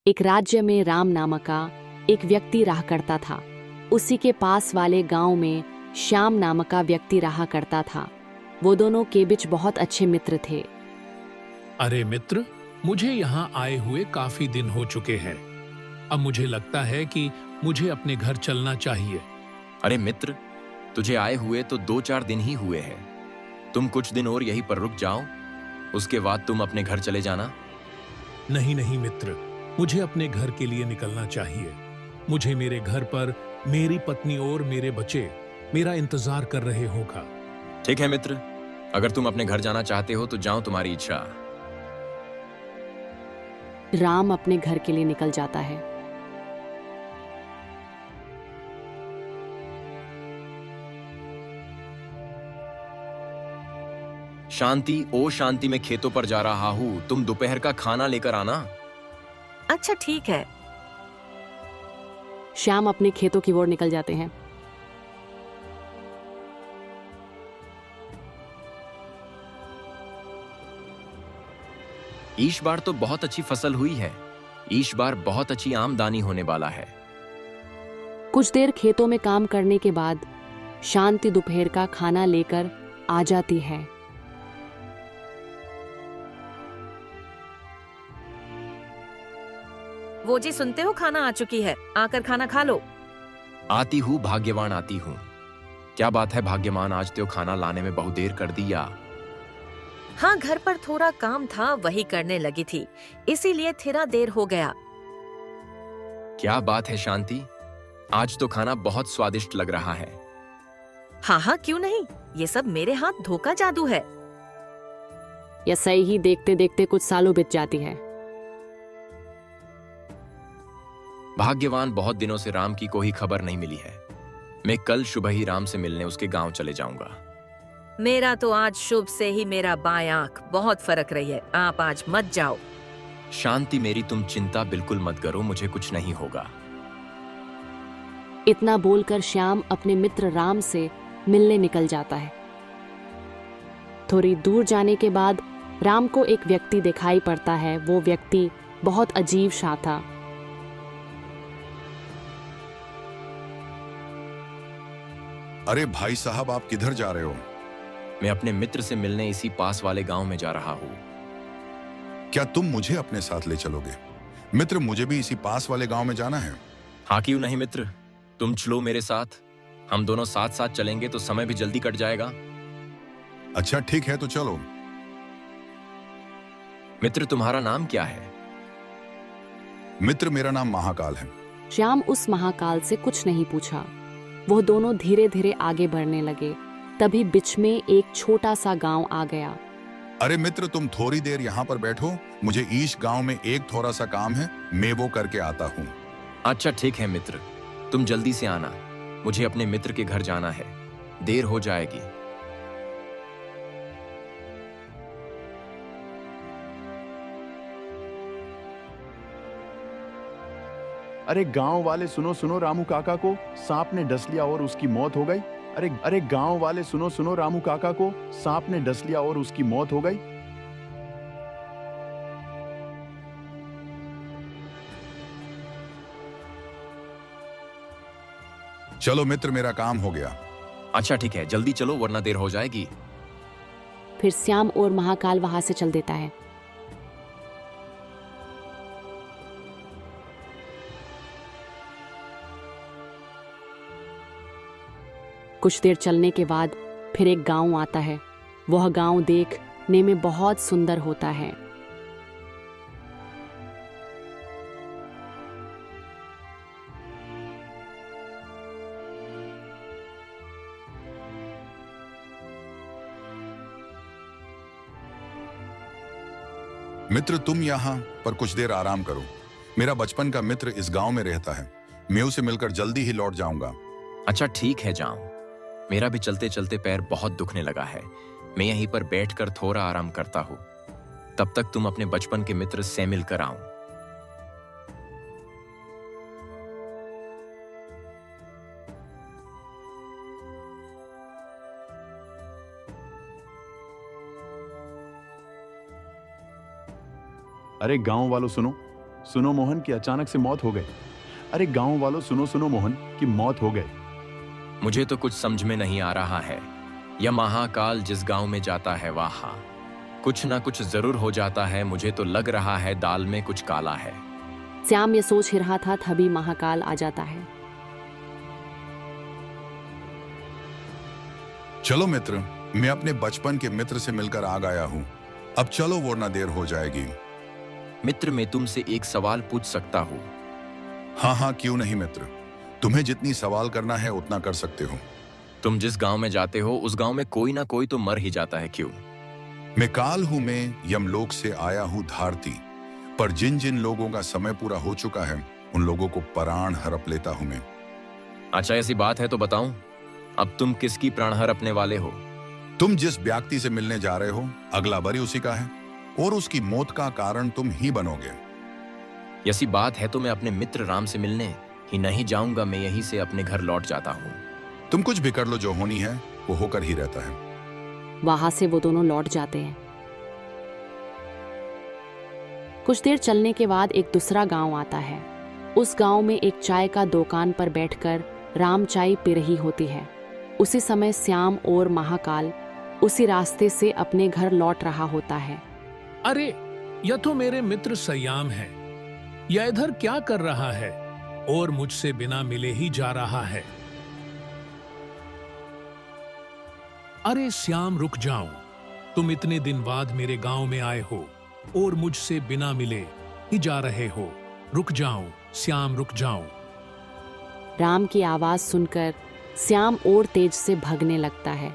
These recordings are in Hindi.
एक राज्य में राम नामक का एक व्यक्ति रहा करता था। उसी के पास वाले गांव में श्याम नामक का व्यक्ति रहा करता था। वो दोनों के बीच बहुत अच्छे मित्र थे। अरे मित्र, मुझे यहाँ आए हुए काफी दिन हो चुके हैं। अब मुझे लगता है कि मुझे अपने घर चलना चाहिए। अरे मित्र, तुझे आए हुए तो 2-4 दिन ही हुए हैं। तुम कुछ दिन और यहीं पर रुक जाओ, उसके बाद तुम अपने घर चले जाना। नहीं नहीं मित्र, मुझे अपने घर के लिए निकलना चाहिए। मुझे मेरे घर पर मेरी पत्नी और मेरे बच्चे मेरा इंतजार कर रहे होगा। ठीक है मित्र, अगर तुम अपने घर जाना चाहते हो तो जाओ, तुम्हारी इच्छा। राम अपने घर के लिए निकल जाता है। शांति, ओ शांति, मैं खेतों पर जा रहा हूँ, तुम दोपहर का खाना लेकर आना। अच्छा ठीक है। श्याम अपने खेतों की ओर निकल जाते हैं। इस बार तो बहुत अच्छी फसल हुई है। इस बार बहुत अच्छी आमदनी होने वाला है। कुछ देर खेतों में काम करने के बाद शांति दोपहर का खाना लेकर आ जाती है। वो जी सुनते हो, खाना आ चुकी है, आकर खाना खा लो। आती हूँ भाग्यवान, आती हूँ। क्या बात है भाग्यवान, आज तो खाना लाने में बहुत देर कर दिया। हाँ, घर पर थोड़ा काम था, वही करने लगी थी, इसीलिए थोड़ा देर हो गया। क्या बात है शांति, आज तो खाना बहुत स्वादिष्ट लग रहा है। हाँ हाँ, क्यों नहीं, ये सब मेरे हाथ धोखा जादू है। या सही ही देखते देखते कुछ सालों बीत जाती है। भाग्यवान, बहुत दिनों से राम की कोई खबर नहीं मिली है। मैं कल सुबह ही राम से मिलने उसके गांव चले जाऊंगा। मेरा तो आज शुभ से ही मेरा बाएं आंख बहुत फर्क रही है, आप आज मत जाओ। शांति मेरी, तुम चिंता बिल्कुल मत करो, मुझे कुछ नहीं होगा। इतना बोलकर श्याम अपने मित्र राम से मिलने निकल जाता है। थोड़ी दूर जाने के बाद राम को एक व्यक्ति दिखाई पड़ता है। वो व्यक्ति बहुत अजीब सा था। अरे भाई साहब, आप किधर जा रहे हो? मैं अपने मित्र से मिलने इसी पास वाले गांव में जा रहा हूँ। क्या तुम मुझे अपने साथ ले चलोगे? मित्र, मुझे भी इसी पास वाले गांव में जाना है। हाँ क्यों नहीं मित्र, तुम चलो मेरे साथ। हम दोनों साथ साथ चलेंगे तो समय भी जल्दी कट जाएगा। अच्छा ठीक है, तो चलो। मित्र, तुम्हारा नाम क्या है? मित्र, मेरा नाम महाकाल है। श्याम उस महाकाल से कुछ नहीं पूछा। वो दोनों धीरे धीरे आगे बढ़ने लगे। तभी बीच में एक छोटा सा गांव आ गया। अरे मित्र, तुम थोड़ी देर यहाँ पर बैठो, मुझे ईश गांव में एक थोड़ा सा काम है, मैं वो करके आता हूँ। अच्छा ठीक है मित्र, तुम जल्दी से आना, मुझे अपने मित्र के घर जाना है, देर हो जाएगी। अरे गांव वाले सुनो सुनो, रामू काका को सांप ने डस लिया और उसकी मौत हो गई। अरे गांव वाले सुनो सुनो, रामू काका को सांप ने डस लिया और उसकी मौत हो गई। चलो मित्र, मेरा काम हो गया। अच्छा ठीक है, जल्दी चलो वरना देर हो जाएगी। फिर श्याम और महाकाल वहां से चल देता है। कुछ देर चलने के बाद फिर एक गांव आता है। वह गांव देखने में बहुत सुंदर होता है। मित्र, तुम यहाँ पर कुछ देर आराम करो। मेरा बचपन का मित्र इस गांव में रहता है, मैं उसे मिलकर जल्दी ही लौट जाऊंगा। अच्छा ठीक है, जाओ। मेरा भी चलते चलते पैर बहुत दुखने लगा है, मैं यहीं पर बैठकर थोड़ा आराम करता हूँ। तब तक तुम अपने बचपन के मित्र से मिलकर आओ। अरे गांव वालों सुनो सुनो मोहन की अचानक से मौत हो गई। अरे गांव वालों सुनो सुनो मोहन की मौत हो गई। मुझे तो कुछ समझ में नहीं आ रहा है। यह महाकाल जिस गांव में जाता है वहां कुछ ना कुछ जरूर हो जाता है। मुझे तो लग रहा है दाल में कुछ काला है। श्याम ये सोच ही रहा था तभी महाकाल आ जाता है। चलो मित्र, मैं अपने बचपन के मित्र से मिलकर आ गया हूँ। अब चलो वरना देर हो जाएगी। मित्र, मैं तुमसे एक सवाल पूछ सकता हूँ? हाँ हाँ, क्यों नहीं मित्र, तुम्हें जितनी सवाल करना है उतना कर सकते हो। तुम जिस गांव में जाते हो उस गांव में कोई ना कोई तो मर ही जाता है, क्यों? मैं काल हूं, मैं यमलोक से आया हूं धारती, पर जिन जिन लोगों का समय पूरा हो चुका है उन लोगों को प्राण हड़प लेता हूं मैं। अच्छा, ऐसी बात है तो बताऊं, अब तुम किसकी प्राण हड़पने वाले हो? तुम जिस व्यक्ति से मिलने जा रहे हो अगला बरी उसी का है और उसकी मौत का कारण तुम ही बनोगे। ऐसी बात है तो मैं अपने मित्र राम से मिलने ही नहीं जाऊंगा। मैं यहीं से अपने घर लौट जाता हूँ। तुम कुछ भी कर लो, जो होनी है वो होकर ही रहता है। वहां से वो दोनों लौट जाते हैं। कुछ देर चलने के बाद एक दूसरा गांव आता है। उस गांव में एक चाय का दुकान पर बैठकर राम चाय पी रही होती है। उसी समय श्याम और महाकाल उसी रास्ते से अपने घर लौट रहा होता है। अरे, यह तो मेरे मित्र सयाम है। यह इधर क्या कर रहा है और मुझसे बिना मिले ही जा रहा है। अरे श्याम, रुक जाओ। तुम इतने दिन बाद मेरे गांव में आए हो और मुझसे बिना मिले ही जा रहे हो। रुक जाओ श्याम, रुक जाओ। राम की आवाज सुनकर श्याम और तेज से भागने लगता है।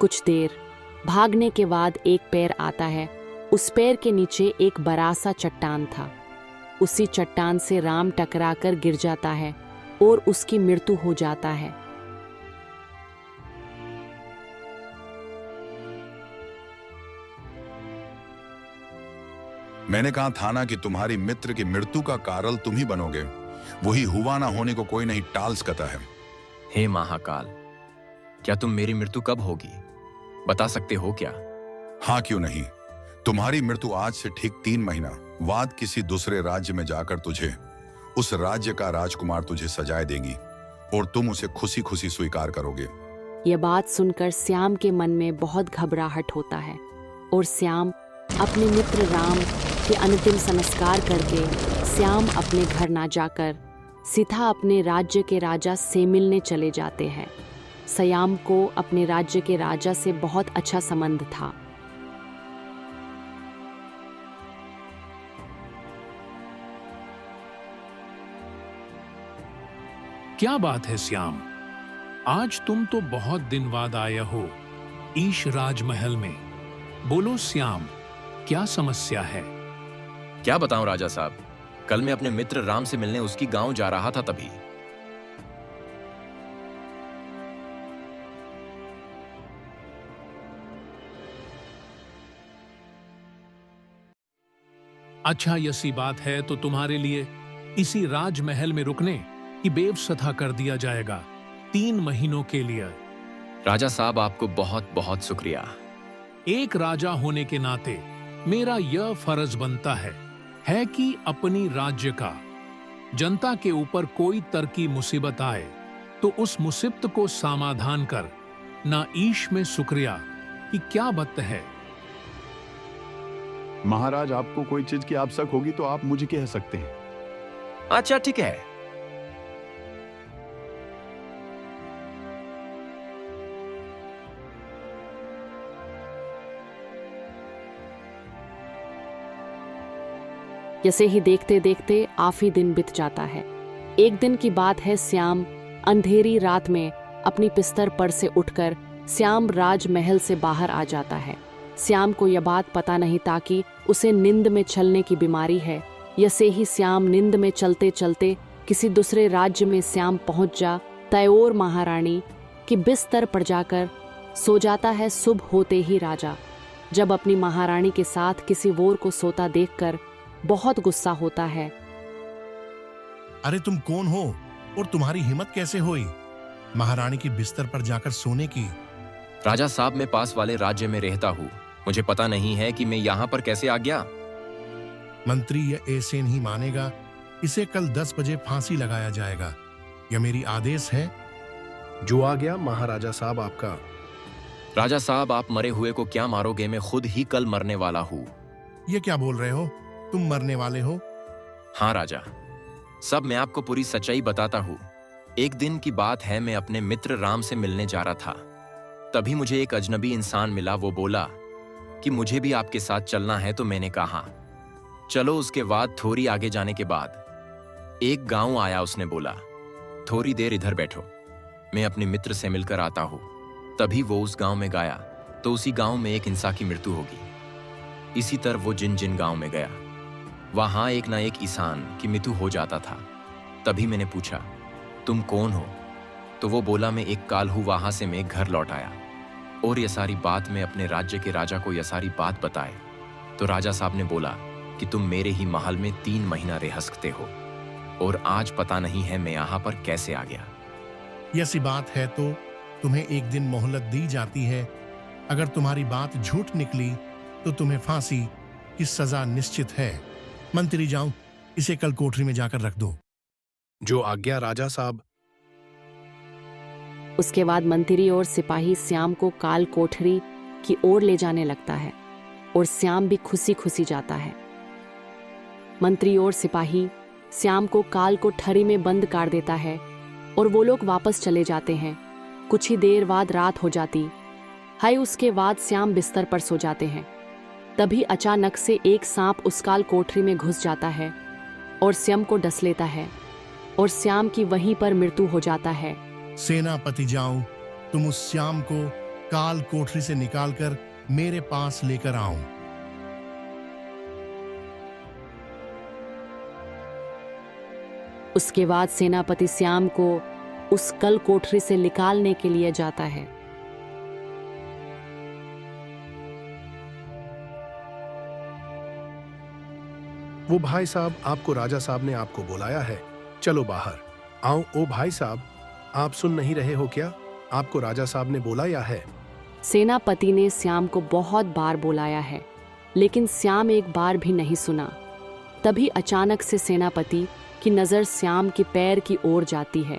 कुछ देर भागने के बाद एक पैर आता है। उस पैर के नीचे एक बड़ा सा चट्टान था। उसी चट्टान से राम टकराकर गिर जाता है और उसकी मृत्यु हो जाता है। मैंने कहा था ना कि तुम्हारी मित्र की मृत्यु का कारण तुम ही बनोगे। वही हुआ ना होने को कोई नहीं टाल सकता है। हे महाकाल, क्या तुम मेरी मृत्यु कब होगी बता सकते हो क्या? हाँ, क्यों नहीं। तुम्हारी मृत्यु आज से ठीक 3 महीना बाद किसी दूसरे राज्य में जाकर तुझे उस राज्य का राजकुमार तुझे सजाए देगी और तुम उसे खुशी खुशी स्वीकार करोगे। यह बात सुनकर श्याम के मन में बहुत घबराहट होता है और श्याम अपने मित्र राम के अंतिम संस्कार करके श्याम अपने घर ना जाकर सीधा अपने राज्य के राजा से मिलने चले जाते हैं। श्याम को अपने राज्य के राजा से बहुत अच्छा संबंध था। क्या बात है श्याम, आज तुम तो बहुत दिन बाद आए हो ईश राजमहल में। बोलो श्याम, क्या समस्या है? क्या बताऊं राजा साहब, कल मैं अपने मित्र राम से मिलने उसकी गांव जा रहा था, तभी अच्छा, यसी बात है तो तुम्हारे लिए इसी राजमहल में रुकने की व्यवस्था कर दिया जाएगा 3 महीनों के लिए। राजा साहब, आपको बहुत बहुत शुक्रिया। एक राजा होने के नाते मेरा यह फर्ज बनता है कि अपनी राज्य का जनता के ऊपर कोई तरह की मुसीबत आए तो उस मुसीबत को समाधान कर ना ईश में शुक्रिया कि क्या बात है। महाराज, आपको कोई चीज की आवश्यक होगी तो आप मुझे कह सकते हैं। अच्छा, ठीक है। जैसे ही देखते देखते आफी दिन बीत जाता है। एक दिन की बात है, श्याम अंधेरी रात में अपनी बिस्तर पर से उठकर श्याम राजमहल से बाहर आ जाता है। श्याम को यह बात पता नहीं था कि उसे नींद में चलने की बीमारी है। जैसे ही श्याम नींद में चलते चलते किसी दूसरे राज्य में श्याम पहुंच जा तैयोर महारानी की बिस्तर पर जाकर सो जाता है। सुबह होते ही राजा जब अपनी महारानी के साथ किसी वोर को सोता देखकर बहुत गुस्सा होता है। अरे तुम कौन हो और तुम्हारी हिम्मत कैसे हुई महारानी की बिस्तर पर जाकर सोने की? राजा साहब, मैं पास वाले राज्य में रहता हूँ। मुझे पता नहीं है कि मैं यहाँ पर कैसे आ गया। मंत्री यह ऐसे नहीं मानेगा। इसे कल 10 बजे फांसी लगाया जाएगा। यह मेरी आदेश है। जो आ गया महाराजा साहब आपका। राजा साहब, आप मरे हुए को क्या मारोगे? मैं खुद ही कल मरने वाला हूँ। ये क्या बोल रहे हो? तुम मरने वाले हो? हाँ राजा, सब मैं आपको पूरी सच्चाई बताता हूँ। एक दिन की बात है, मैं अपने मित्र राम से मिलने जा रहा था। तभी मुझे एक अजनबी इंसान मिला। वो बोला कि मुझे भी आपके साथ चलना है, तो मैंने कहा चलो। उसके बाद थोड़ी आगे जाने के बाद एक गांव आया। उसने बोला थोड़ी देर इधर बैठो, मैं अपने मित्र से मिलकर आता हूँ। तभी वो उस गांव में गया तो उसी गांव में एक इंसान की मृत्यु होगी। इसी तरह वो जिन जिन गांव में गया वहां एक ना एक इंसान की मृत्यु हो जाता था। तभी मैंने पूछा तुम कौन हो? तो वो बोला मैं एक काल हूँ, वहां से मैं घर लौट आया। और यह सारी बात मैं अपने राज्य के राजा को यह सारी बात बताए तो राजा साहब ने बोला कि तुम मेरे ही महल में 3 महीना रह सकते हो, और आज पता नहीं है मैं यहाँ पर कैसे आ गया। यह सी बात है तो तुम्हें एक दिन मोहलत दी जाती है। अगर तुम्हारी बात झूठ निकली तो तुम्हें फांसी की सजा निश्चित है। मंत्री जाओ, इसे कल कोठरी में जाकर रख दो। जो आज्ञा राजा साहब। उसके बाद मंत्री और सिपाही श्याम को काल कोठरी की ओर ले जाने लगता है और श्याम भी खुशी खुशी जाता है। मंत्री और सिपाही श्याम को काल कोठरी में बंद कर देता है और वो लोग वापस चले जाते हैं। कुछ ही देर बाद रात हो जाती है। उसके बाद श्याम बिस्तर पर सो जाते हैं। तभी अचानक से एक सांप उस काल कोठरी में घुस जाता है और श्याम को डस लेता है और श्याम की वहीं पर मृत्यु हो जाता है। सेनापति जाओ, तुम उस श्याम को काल कोठरी से निकालकर मेरे पास लेकर आओ। उसके बाद सेनापति श्याम को उस कल कोठरी से निकालने के लिए जाता है। वो भाई साहब, आपको राजा साहब ने आपको बुलाया है, चलो बाहर आओ। ओ भाई साहब, आप सुन नहीं रहे हो क्या? आपको राजा साहब ने बुलाया है। सेनापति ने श्याम को बहुत बार बुलाया है, लेकिन श्याम एक बार भी नहीं सुना। तभी अचानक से सेनापति की नजर श्याम के पैर की ओर जाती है।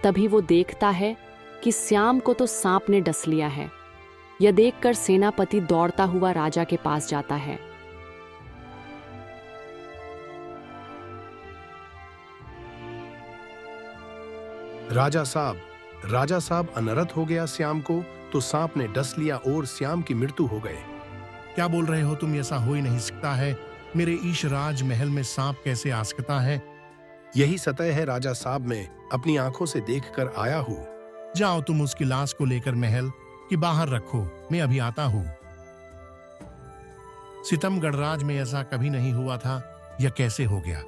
तभी वो देखता है कि श्याम को तो सांप ने डस लिया है। यह देखकर सेनापति दौड़ता हुआ राजा के पास जाता है। राजा साहब अनर्थ हो गया श्याम को, तो सांप ने डस लिया और श्याम की मृत्यु हो गए। क्या बोल रहे हो तुम? ऐसा हो ही नहीं सकता है। मेरे ईश राज महल में सांप कैसे आ सकता है? यही सतह है राजा साहब, मैं अपनी आंखों से देखकर आया हूँ। जाओ, तुम उसकी लाश को लेकर महल के बाहर रखो, मैं अभी आता हूँ। सितमगढ़ राज में ऐसा कभी नहीं हुआ था। यह कैसे हो गया?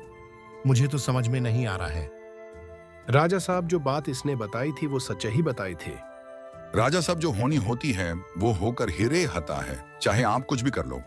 मुझे तो समझ में नहीं आ रहा है। राजा साहब, जो बात इसने बताई थी वो सच ही बताई थी। राजा साहब, जो होनी होती है वो होकर ही रहता है, चाहे आप कुछ भी कर लो।